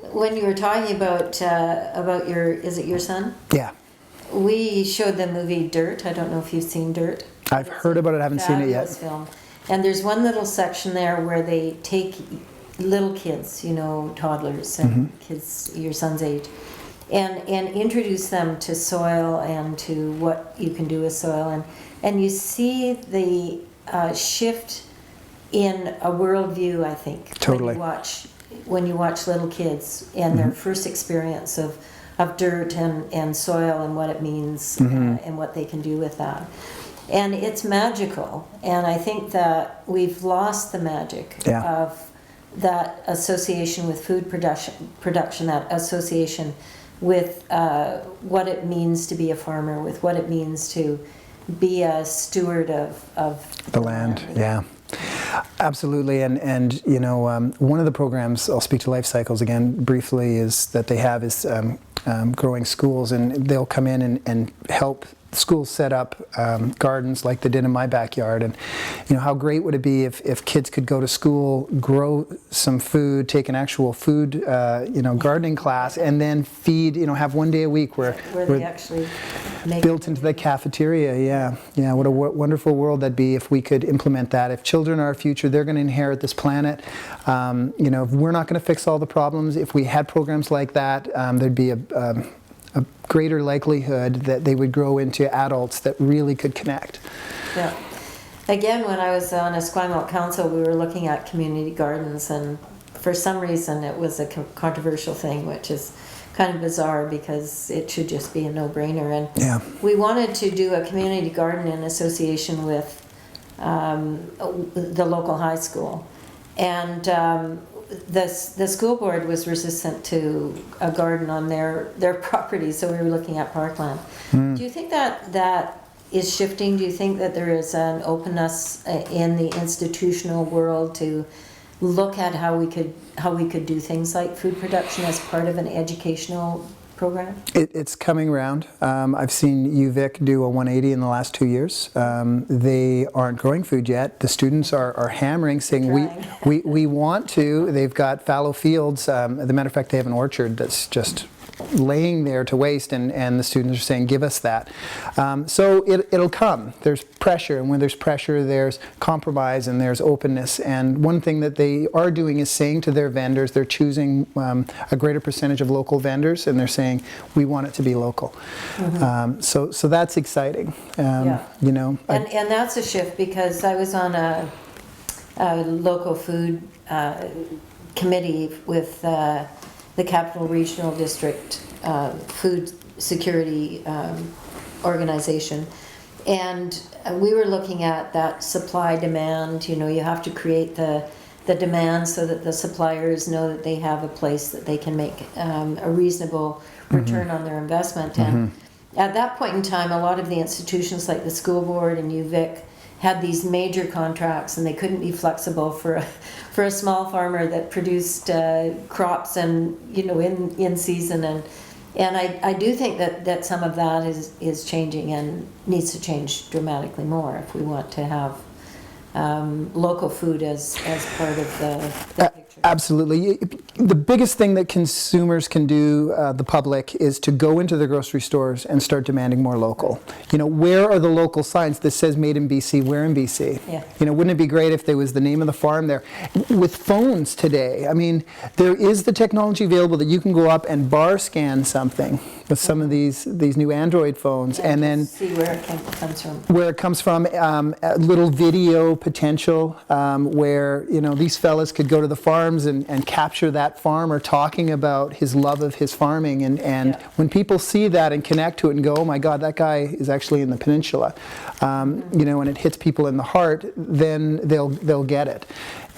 When you were talking about is it your son? Yeah. We showed the movie Dirt. I don't know if you've seen Dirt. I've heard about it, I haven't seen it yet. Fabulous film. And there's one little section there where they take little kids, toddlers and kids your son's age, and introduce them to soil and to what you can do with soil. And you see the shift in a worldview, I think. Totally. When you watch little kids and their first experience of dirt and soil and what it means and what they can do with that. And it's magical. And I think that we've lost the magic of that association with food production, that association with what it means to be a farmer, with what it means to be a steward of the land. Yeah. Absolutely, and one of the programs, I'll speak to Life Cycles again briefly, is that they have is growing schools, and they'll come in and help schools set up gardens like they did in my backyard. And how great would it be if kids could go to school, grow some food, take an actual food gardening class, and then feed, have one day a week where they actually make built into the cafeteria. Yeah, what a wonderful world that'd be if we could implement that. If children are our future, they're going to inherit this planet. If we're not going to fix all the problems, if we had programs like that, there'd be a greater likelihood that they would grow into adults that really could connect. Yeah. Again, when I was on Esquimalt Council, we were looking at community gardens, and for some reason it was a controversial thing, which is kind of bizarre because it should just be a no-brainer. And we wanted to do a community garden in association with the local high school. And the school board was resistant to a garden on their property, so we were looking at parkland. Do you think that is shifting? Do you think that there is an openness in the institutional world to look at how we could do things like food production as part of an educational program? It's coming around. I've seen UVic do a 180 in the last 2 years. They aren't growing food yet. The students are hammering, saying we want to. They've got fallow fields. As a matter of fact, they have an orchard that's just laying there to waste, and the students are saying, give us that. So it'll come. There's pressure, and when there's pressure, there's compromise and there's openness. And one thing that they are doing is saying to their vendors, they're choosing a greater percentage of local vendors, and they're saying, we want it to be local. So that's exciting. And that's a shift, because I was on a local food committee with the Capital Regional District Food Security Organization. And we were looking at that supply-demand. You have to create the demand so that the suppliers know that they have a place that they can make a reasonable return on their investment. And at that point in time, a lot of the institutions like the school board and UVic had these major contracts, and they couldn't be flexible for a small farmer that produced crops and in season. And I do think that some of that is changing and needs to change dramatically more if we want to have local food as part of the picture. Absolutely. The biggest thing that consumers can do, the public, is to go into the grocery stores and start demanding more local. Where are the local signs that says made in BC? Where in BC? Yeah. Wouldn't it be great if there was the name of the farm there? With phones today, there is the technology available that you can go up and bar scan something with some of these new Android phones, and then see where it comes from. Where it comes from, a little video potential where these fellas could go to the farms and capture that farmer talking about his love of his farming, and when people see that and connect to it and go, oh my God, that guy is actually in the peninsula, and it hits people in the heart, then they'll get it.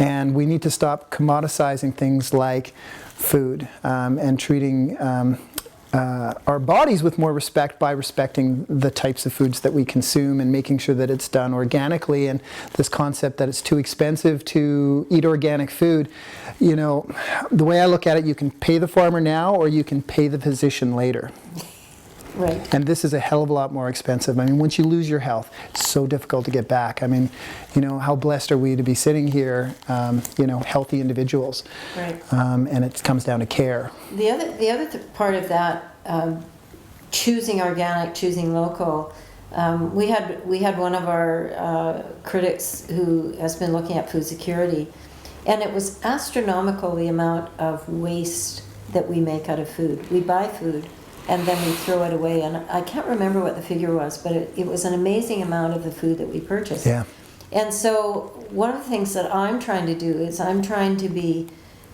And we need to stop commoditizing things like food and treating our bodies with more respect by respecting the types of foods that we consume and making sure that it's done organically. And this concept that it's too expensive to eat organic food, the way I look at it, you can pay the farmer now or you can pay the physician later. Right. And this is a hell of a lot more expensive. I mean, once you lose your health, it's so difficult to get back. I mean, you know, how blessed are we to be sitting here, you know, healthy individuals. Right. And it comes down to care. The other part of that, choosing organic, choosing local, we had one of our critics who has been looking at food security, and it was astronomical the amount of waste that we make out of food. We buy food and then we throw it away, and I can't remember what the figure was, but it was an amazing amount of the food that we purchase. Yeah. And so one of the things that I'm trying to do is I'm trying to be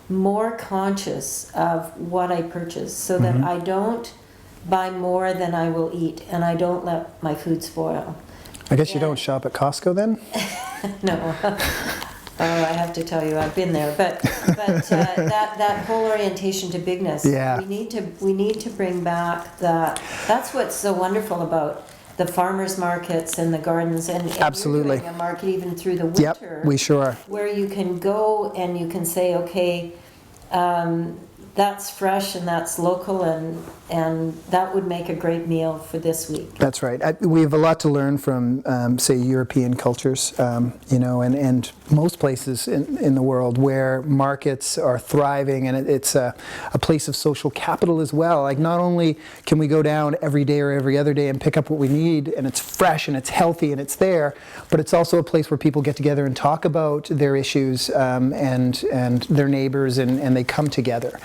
more conscious of what I purchase so that I don't buy more than I will eat, and I don't let my food spoil. I guess you don't shop at Costco then? No. Oh, I have to tell you, I've been there. But that whole orientation to bigness, Yeah. we need to bring back that. That's what's so wonderful about the farmers markets and the gardens, and Absolutely. You're doing a market even through the winter. Yep, we sure are. Where you can go and you can say, okay, that's fresh and that's local, and that would make a great meal for this week. That's right. We have a lot to learn from, say, European cultures, you know, and most places in the world where markets are thriving, and it's a place of social capital as well. Like, not only can we go down every day or every other day and pick up what we need, and it's fresh and it's healthy and it's there, but it's also a place where people get together and talk about their issues and their neighbors, and they come together.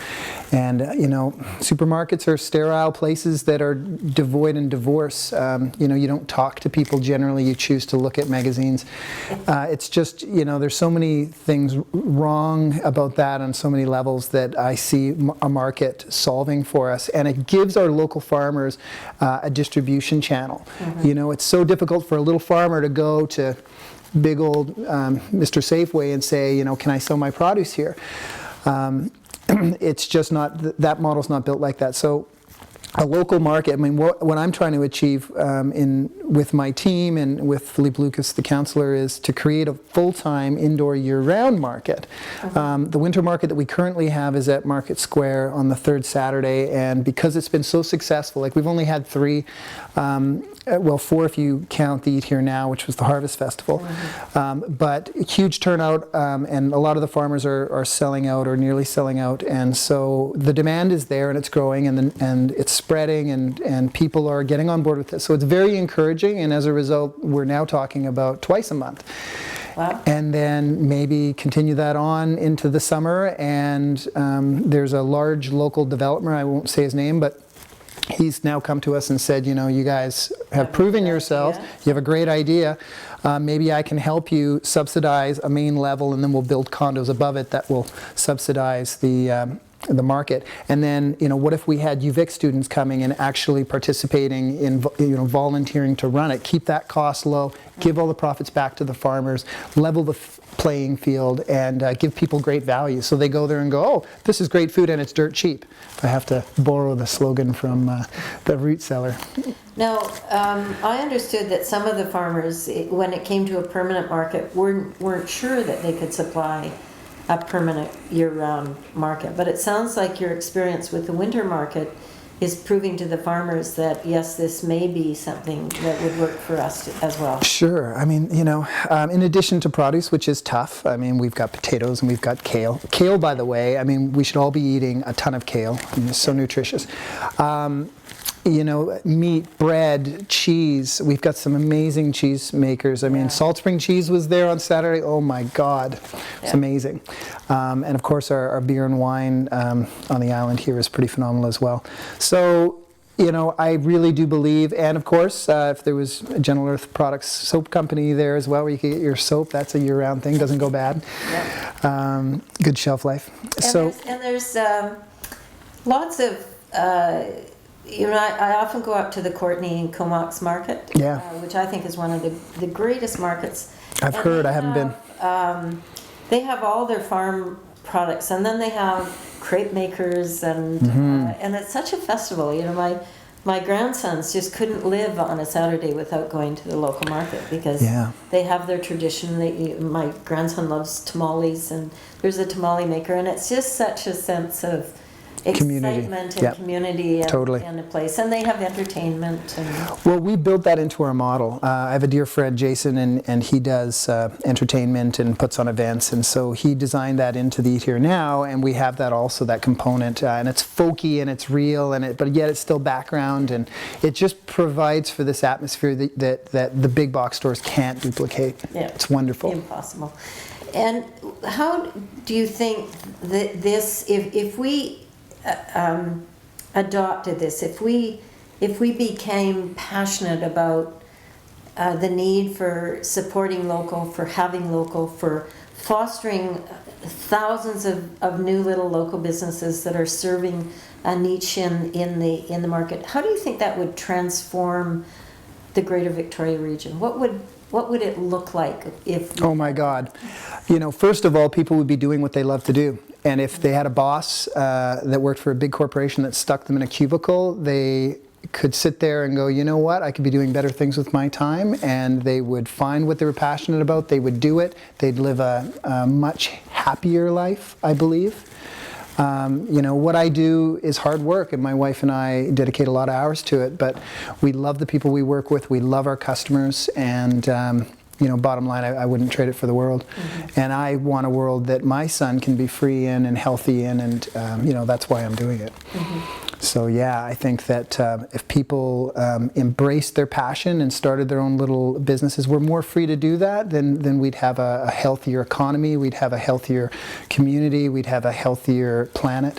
And, you know, supermarkets are sterile places that are devoid in divorce. You know, you don't talk to people generally, you choose to look at magazines. It's just, you know, there's so many things wrong about that on so many levels that I see a market solving for us. And it gives our local farmers a distribution channel. You know, it's so difficult for a little farmer to go to big old Mr. Safeway and say, you know, can I sell my produce here? It's just not, that model's not built like that. So a local market, I mean, what I'm trying to achieve with my team and with Philippe Lucas, the councillor, is to create a full-time indoor year-round market. The winter market that we currently have is at Market Square on the third Saturday, and because it's been so successful, like we've only had 3, well, 4 if you count the Eat Here Now, which was the Harvest Festival, but huge turnout, and a lot of the farmers are selling out or nearly selling out, and so the demand is there and it's growing, and it's spreading, and people are getting on board with this. So it's very encouraging, and as a result, we're now talking about twice a month. Wow. And then maybe continue that on into the summer, and there's a large local developer, I won't say his name, but he's now come to us and said, you know, you guys have proven yourselves, you have a great idea, maybe I can help you subsidize a main level, and then we'll build condos above it that will subsidize the market. And then, you know, what if we had UVic students coming and actually participating in, you know, volunteering to run it, keep that cost low, give all the profits back to the farmers, level the playing field, and give people great value. So they go there and go, oh, this is great food and it's dirt cheap. I have to borrow the slogan from the root cellar. Now, I understood that some of the farmers, when it came to a permanent market, weren't sure that they could supply a permanent year-round market. But it sounds like your experience with the winter market is proving to the farmers that, yes, this may be something that would work for us as well. Sure. I mean, you know, in addition to produce, which is tough, I mean, we've got potatoes and we've got kale. Kale, by the way, I mean, we should all be eating a ton of kale. I mean, it's so nutritious. You know, meat, bread, cheese. We've got some amazing cheese makers. I mean, Salt Spring Cheese was there on Saturday. Oh my God, it's amazing. And of course, our beer and wine on the island here is pretty phenomenal as well. So, you know, I really do believe, and of course, if there was a Gentle Earth Products soap company there as well, where you could get your soap, that's a year-round thing, doesn't go bad. Good shelf life. And there's lots of, you know, I often go up to the Courtney and Comox Market, which I think is one of the greatest markets. I've heard, I haven't been. They have all their farm products, and then they have crepe makers, and it's such a festival. You know, my grandsons just couldn't live on a Saturday without going to the local market, because they have their tradition. My grandson loves tamales, and there's a tamale maker, and it's just such a sense of Community. excitement and Yep. community and, Totally. and a place. And they have entertainment. And Well, we built that into our model. I have a dear friend, Jason, and he does entertainment and puts on events, and so he designed that into the Eat Here Now, and we have that also, that component, and it's folky and it's real, but yet it's still background, and it just provides for this atmosphere that the big box stores can't duplicate. Yeah. It's wonderful. Impossible. And how do you think that this, if we adopted this, if we became passionate about the need for supporting local, for having local, for fostering thousands of new little local businesses that are serving a niche in the market, how do you think that would transform the Greater Victoria region? What would it look like if? Oh my God. First of all, people would be doing what they love to do. And if they had a boss that worked for a big corporation that stuck them in a cubicle, they could sit there and go, you know what, I could be doing better things with my time, and they would find what they were passionate about, they would do it, they'd live a much happier life, I believe. What I do is hard work, and my wife and I dedicate a lot of hours to it, but we love the people we work with, we love our customers, and bottom line, I wouldn't trade it for the world. Mm-hmm. And I want a world that my son can be free in and healthy in, and that's why I'm doing it. Mm-hmm. So yeah, I think that if people embraced their passion and started their own little businesses, we're more free to do that, then we'd have a healthier economy, we'd have a healthier community, we'd have a healthier planet.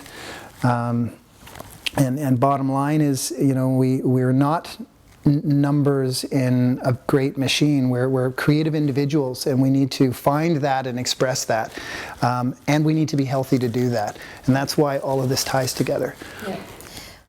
And bottom line is, we're not numbers in a great machine. We're creative individuals, and we need to find that and express that. And we need to be healthy to do that. And that's why all of this ties together. Yeah.